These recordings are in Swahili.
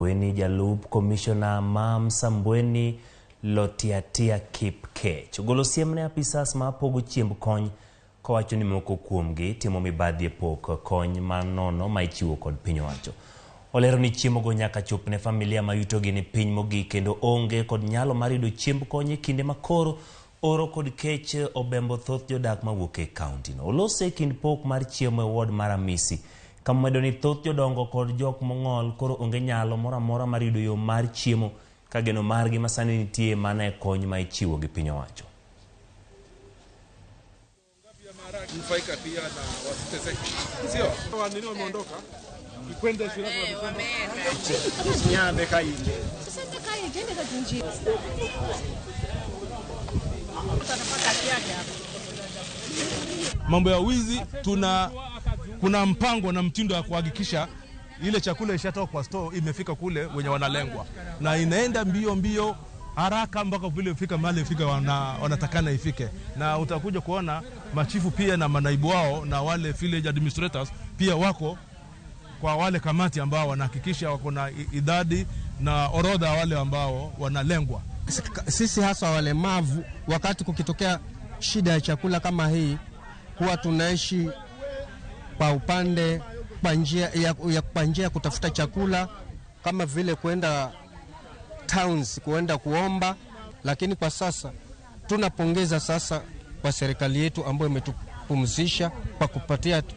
Weni Jalup Commissioner Mam Sambweni Lotiatia Kipkech ogolo siem ne apisas ma pogo chiemb kony kowacho ni moko kuomgi timo mibadhi e pok kony manono ma ichiwo kod piny owacho. Olero ni chiemo go nyaka chop ne familia ma yutogi ni piny mogik kendo onge kod nyalo mar yudo chiemb kony e kinde makoro oro kod kech obembo thoth jodak mawuok e kaunti no. Olose kind pok mar chiemo e ward mar Amisi kama medo ni thoth jodongo kod jok mong'ol koro onge nyalo moramora mar yudo yo mar chiemo ka geno margi masani nitie mana e kony ma ichiwo gi piny owacho. Nufaika pia na wasiteseke. Sio? Wanini wameondoka? Ikwende shirika wameenda. Nyande kaile. Sasa kaile tena katunji. Mambo ya wizi kuna mpango na mtindo wa kuhakikisha ile chakula ishatoka kwa store imefika kule wenye wanalengwa. Na inaenda mbio haraka mpaka vile ifika mahali ifika wanatakana ifike. Na utakuja kuona machifu pia na manaibu wao na wale village administrators pia wako kwa wale kamati ambao wanahakikisha wako na idadi na orodha wale ambao wanalengwa. Sisi hasa walemavu, wakati kukitokea shida ya chakula kama hii, huwa tunaishi kwa upande kwa njia ya kutafuta chakula, kama vile kuenda towns kuenda kuomba. Lakini kwa sasa tunapongeza sasa kwa serikali yetu ambayo imetupumzisha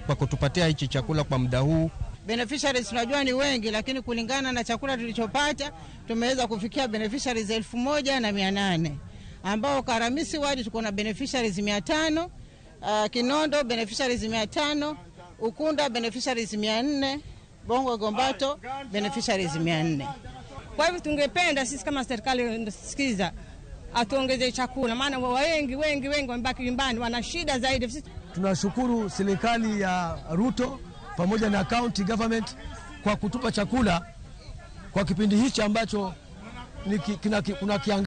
kwa kutupatia hichi chakula kwa muda huu. Beneficiaries tunajua ni wengi, lakini kulingana na chakula tulichopata tumeweza kufikia beneficiaries 1800 ambao Karamisi wadi tuko na beneficiaries 500, Kinondo beneficiaries 500, Ukunda beneficiaries 400, Bongo Gombato beneficiaries 400. Kwa hivyo tungependa sisi kama serikali sikiza atuongeze chakula, maana wengi wamebaki nyumbani wana shida zaidi. Tunashukuru serikali ya Ruto pamoja na county government kwa kutupa chakula kwa kipindi hichi ambacho kuna kiangazi.